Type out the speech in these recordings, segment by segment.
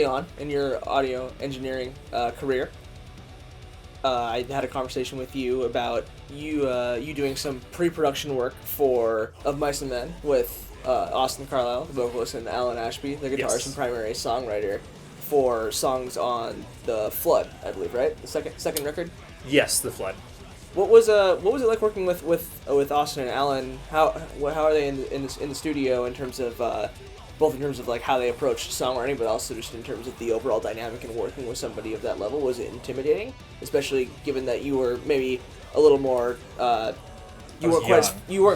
on in your audio engineering career. I had a conversation with you about you doing some pre-production work for Of Mice and Men with Austin Carlisle, the vocalist, and Alan Ashby, the guitarist and primary songwriter, for songs on the Flood, I believe, right? The second record. Yes, the Flood. What was it like working with Austin and Alan? How are they in the studio in terms of both in terms of like how they approach songwriting, but also just in terms of the overall dynamic and working with somebody of that level? Was it intimidating, especially given that you were maybe a little more you weren't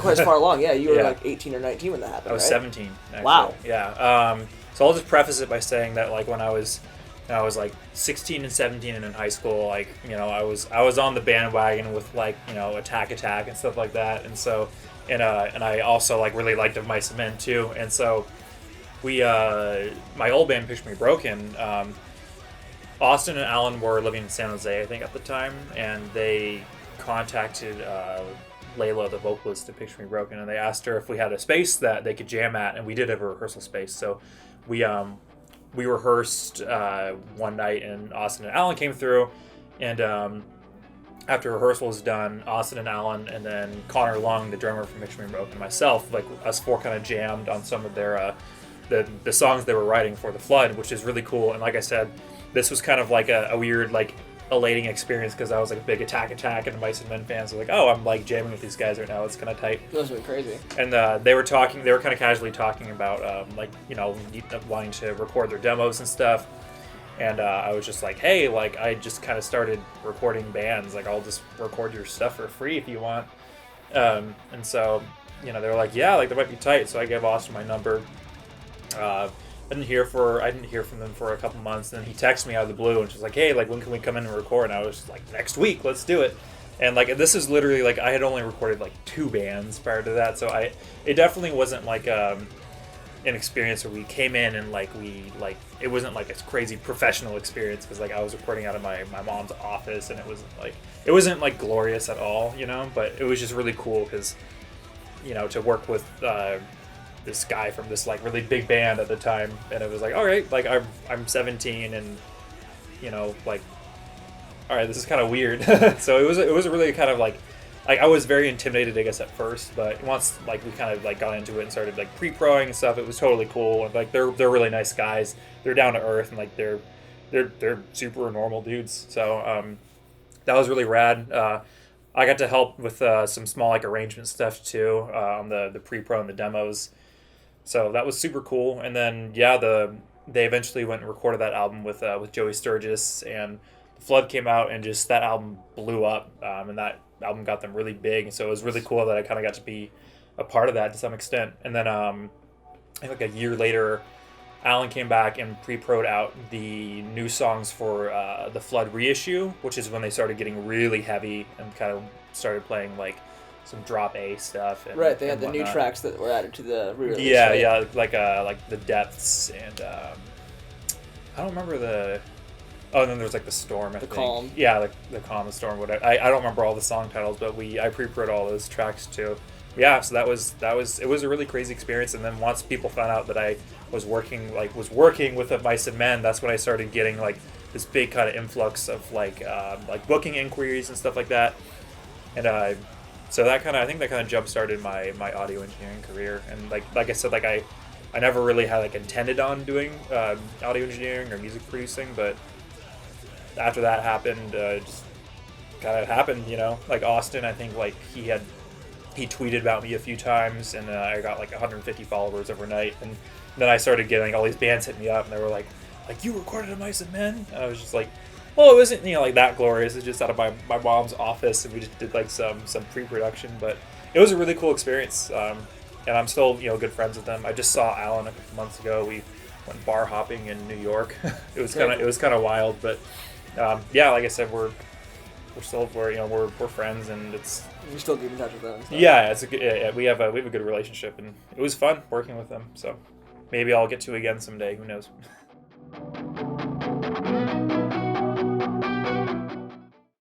quite as far along. Yeah, you were like 18 or 19 when that happened. I was 17. Actually. Wow. Yeah. So I'll just preface it by saying that like when I was like 16 and 17 and in high school, like, you know, I was on the bandwagon with like, you know, Attack and stuff like that. And so, and I also like really liked Of Mice and Men too. And so we, my old band Picture Me Broken, Austin and Alan were living in San Jose, I think, at the time. And they contacted, Layla, the vocalist of Picture Me Broken, and they asked her if we had a space that they could jam at. And we did have a rehearsal space. So we rehearsed one night, and Austin and Alan came through, and after rehearsal was done, Austin and Alan, and then Connor Long, the drummer from Picture Me Broken, and myself, like us four, kind of jammed on some of their the songs they were writing for the Flood, which is really cool. And like I said, this was kind of like a weird, like, elating experience because I was like a big Attack and Mice and Men fan. So like, oh, I'm like jamming with these guys right now. It's kind of tight. That was really crazy. And they were kind of casually talking about like, you know, wanting to record their demos and stuff. And I was just like, hey, like I just kind of started recording bands. Like I'll just record your stuff for free if you want. And so, you know, they were like, yeah, like that might be tight. So I gave Austin my number. I didn't hear from them for a couple months, and then he texted me out of the blue and was like, hey, like when can we come in and record? And I was just like, next week, let's do it. And like this is literally like I had only recorded like 2 bands prior to that, so it definitely wasn't like an experience where we came in and like it wasn't like a crazy professional experience, because like I was recording out of my mom's office, and it wasn't like glorious at all, you know, but it was just really cool because, you know, to work with this guy from this like really big band at the time, and it was like, all right, like I'm 17, and you know, like, all right, this is kind of weird. So it was a really kind of like I was very intimidated, I guess, at first, but once like we kind of like got into it and started like pre-proing and stuff, it was totally cool. And like they're really nice guys. They're down to earth, and like they're super normal dudes. So that was really rad. I got to help with some small like arrangement stuff too on the pre-pro and the demos. So that was super cool. And then they eventually went and recorded that album with Joey Sturgis, and The Flood came out, and just that album blew up, and that album got them really big. So it was really cool that I kind of got to be a part of that to some extent. And then I think like a year later, Alan came back and pre-pro'd out the new songs for the Flood reissue, which is when they started getting really heavy and kind of started playing like some drop A stuff. And, right, they had the whatnot. New tracks that were added to the re-release. Yeah, right? yeah, like the Depths, and I don't remember the. Oh, and then there's like the Storm. I think. Calm. Yeah, like the Calm, the Storm. Whatever. I don't remember all the song titles, but I pre-pro'd all those tracks too. Yeah, so that was it was a really crazy experience. And then once people found out that I was working with Of Mice and Men, that's when I started getting like this big kind of influx of like booking inquiries and stuff like that. And so I think that kind of jump started my audio engineering career. And like I said, like I never really had like intended on doing audio engineering or music producing, but after that happened, just kind of happened, you know. Like Austin, I think like he tweeted about me a few times, and I got like 150 followers overnight. And then I started getting all these bands hit me up, and they were like you recorded Of Mice and Men? And I was just like, well, it wasn't, you know, like that glorious. It's just out of my mom's office, and we just did like some pre-production. But it was a really cool experience, and I'm still, you know, good friends with them. I just saw Alan a couple months ago. We went bar hopping in New York. It was kind of wild, but yeah, like I said, we're friends, and it's. You still keep in touch with them. So. Yeah, we have a good relationship, and it was fun working with them. So maybe I'll get to again someday. Who knows?